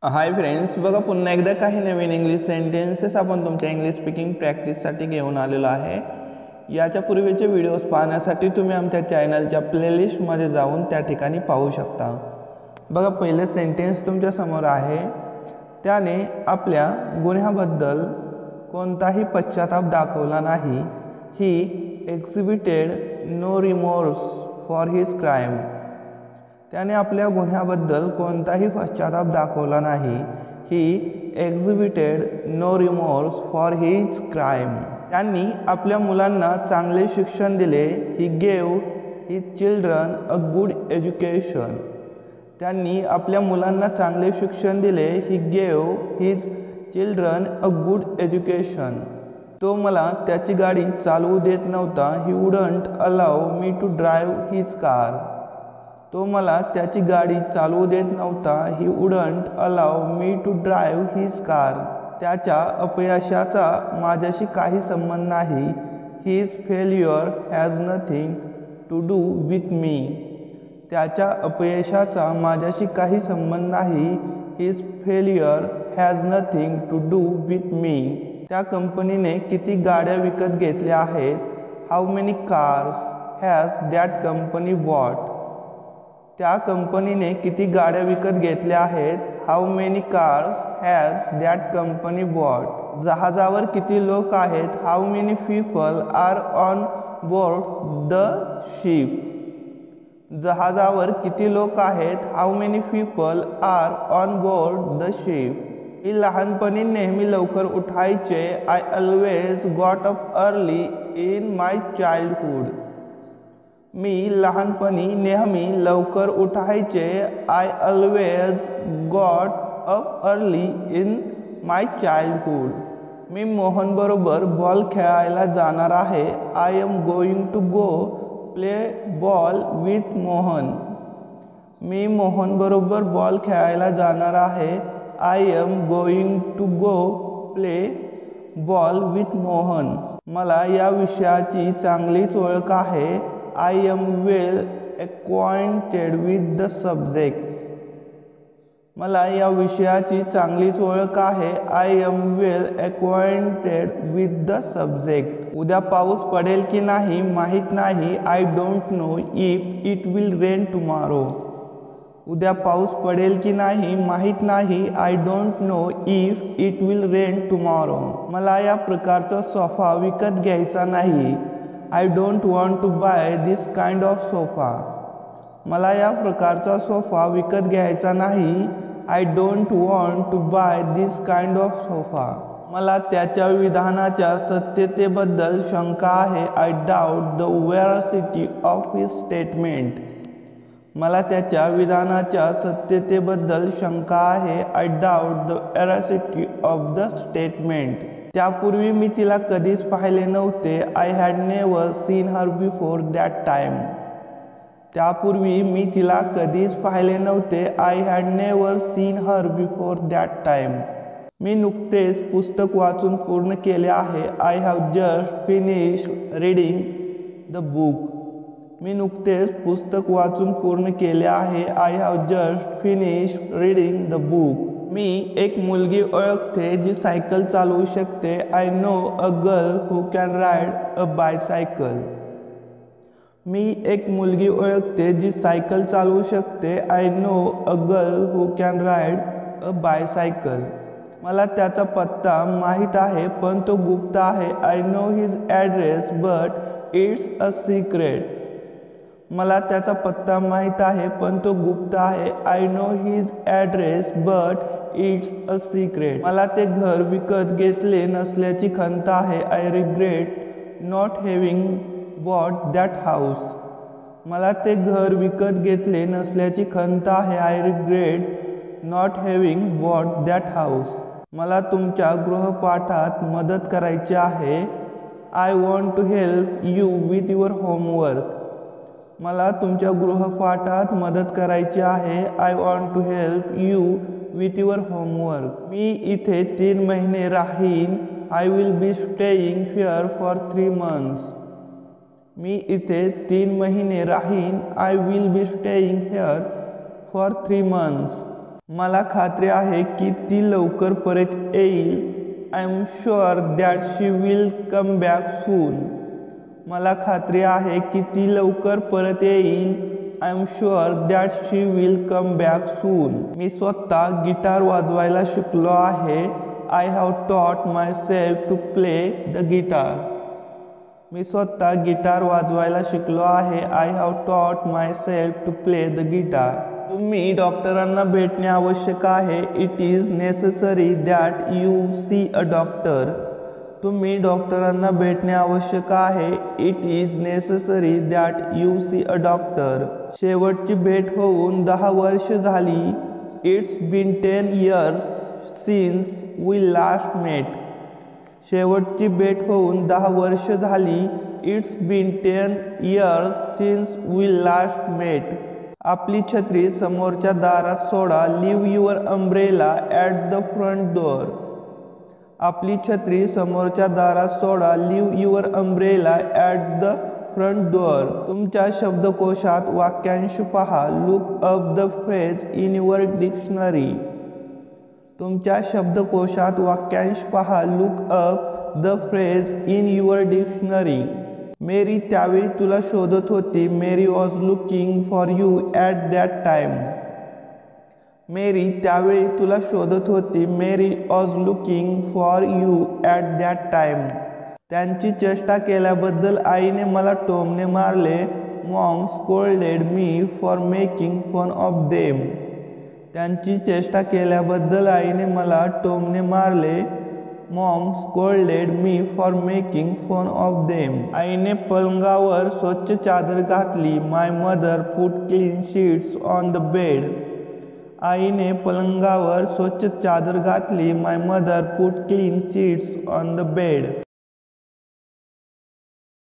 Hi friends, बघा पुन्हा एकदा काही नवीन इंग्लिश सेंटेन्सेस आपण तुमच्या इंग्लिश स्पीकिंग प्रॅक्टिससाठी घेऊन आलेलो आहे। याच्या पूर्वीचे व्हिडिओज पाहण्यासाठी तुम्ही आमच्या चॅनलच्या प्लेलिस्टमध्ये जाऊन त्या ठिकाणी पाहू शकता। बघा पहिले सेंटेन्स तुमच्या समोर आहे। त्याने आपल्या गुन्ह्याबद्दल कोणताही पश्चाताप दाखवला नाही। He exhibited no remorse for his crime. त्याने आपल्या गुन्ह्याबद्दल कोणताही पश्चाताप दाखवला नाही। He exhibited no remorse for his crime. त्यांनी आपल्या मुलांना चांगले शिक्षण दिले। He gave his children a good education. त्यांनी आपल्या मुलांना चांगले शिक्षण दिले। He gave his children a good education. तो मला त्याची गाडी चालवू देत नव्हता। He wouldn't allow me to drive his car. तो मला त्याची गाडी चालवू देत नव्हता। He wouldn't allow me to drive his car. त्याच्या अपयशाचा माझ्याशी काही संबंध नाही। His failure has nothing to do with me. त्याच्या अपयशाचा माझ्याशी काही संबंध नाही। His failure has nothing to do with me. त्या कंपनीने किती गाड्या विकत घेतल्या आहेत। How many cars has that company bought. त्या कंपनीने किती गाड्या विकत घेतल्या आहेत। How many cars has that company bought. जहाजावर किती लोक आहेत। How many people are on board the ship. जहाजावर किती लोक आहेत। How many people are on board the ship. मी लहानपणी नेहमी लवकर उठायचे। I always got up early in my childhood. मी लहानपणी नेहमी लवकर उठायचे। I always got up early in my childhood. मी मोहनबरोबर बॉल खेळायला जाणार आहे। I am going to go play ball with Mohan. मी मोहनबरोबर बॉल खेळायला जाणार आहे। I am going to go play ball with Mohan. मला या विषयाची चांगलीच ओळख आहे। I am well acquainted with the subject। मला या विषयाची चांगलीच ओळख आहे। I am well acquainted with the subject। उद्या पाऊस पडेल की नाही माहीत नाही। I don't know if it will rain tomorrow। उद्या पाऊस पडेल की नाही माहीत नाही। I don't know if it will rain tomorrow। मला या प्रकारचा सोफा विकत घ्यायचा नाही। I don't want to buy this kind of sofa। मला या प्रकारचा सोफा विकत घ्यायचा नाही। I don't want to buy this kind of sofa। मला त्याच्या विधानाच्या सत्यतेबद्दल शंका आहे। I doubt the veracity of his statement। मला त्याच्या विधानाच्या सत्यतेबद्दल शंका आहे। I doubt the veracity of the statement। त्यापूर्वी मी तिला कधीच पाहिले नव्हते। I had never seen her before that time. त्यापूर्वी मी तिला कधीच पाहिले नव्हते। I had never seen her before that time. मी नुकतेच पुस्तक वाचून पूर्ण केले आहे। I have just finished reading the book. मी नुकतेच पुस्तक वाचून पूर्ण केले आहे। I have just finished reading the book. मी एक मुलगी ओळखते जी सायकल चालवू शकते। I know a girl who can ride a bicycle. मी एक मुलगी ओळखते जी सायकल चालवू शकते। I know a girl who can ride a bicycle. मला त्याचा पत्ता माहीत आहे पण तो गुप्त आहे। I know his address but it's a secret. मला त्याचा पत्ता माहीत आहे पण तो गुप्त आहे। I know his address but it's a secret. मला ते घर विकत घेतले नसल्याची खंत आहे। I regret not having bought that house. मला ते घर विकत घेतले नसल्याची खंत आहे। I regret not having bought that house. मला तुमच्या गृहपाठात मदत करायची आहे। I want to help you with your homework. मला तुमच्या गृहपाठात मदत करायची आहे। I want to help you with your homework. मी इथे 3 महिने राहीन। I will be staying here for 3 months। मी इथे 3 महिने राहीन। I will be staying here for 3 months। मला खात्री आहे की ती लवकर परत येईल. I am sure that she will come back soon. मला खात्री आहे की ती लवकर परत येईल. I am sure that she will come back soon. मी स्वतः गिटार वाजवायला शिकलो आहे. I have taught myself to play the guitar. मी स्वतः गिटार वाजवायला शिकलो आहे. I have taught myself to play the guitar. तुम्ही डॉक्टरांना भेटणे आवश्यक आहे. It is necessary that you see a doctor. तुम्ही डॉक्टरांना भेटणे आवश्यक आहे. It is necessary that you see a doctor. शेवटची भेट होऊन 10 वर्ष झाली. It's been 10 years since we last met. शेवटची भेट होऊन 10 वर्ष झाली. It's been 10 years since we last met. आपली छत्री समोरच्या दारात सोडा. Leave your umbrella at the front door. आपली छत्री समोरच्या दारात सोडा. Leave your umbrella at the front door. तुमच्या शब्दकोशात वाक्यांश पहा. Look up the phrase in your dictionary. तुमच्या शब्दकोशात वाक्यांश पहा. Look up the phrase in your dictionary. Mary त्यावेळी तुला शोधत होती. Mary was looking for you at that time. Mary त्यावेळी तुला शोधत होती. Mary was looking for you at that time. त्यांची चेष्टा केल्याबद्दल आईने मला टोमणे मारले. Mom scolded me for making fun of them. त्यांची चेष्टा केल्याबद्दल आईने मला टोमणे मारले. Mom scolded me for making fun of them. आईने पलंगावर स्वच्छ चादर घातली. My mother put clean sheets on the bed. आईने पलंगावर स्वच्छ चादर घातली. My mother put clean sheets on the bed.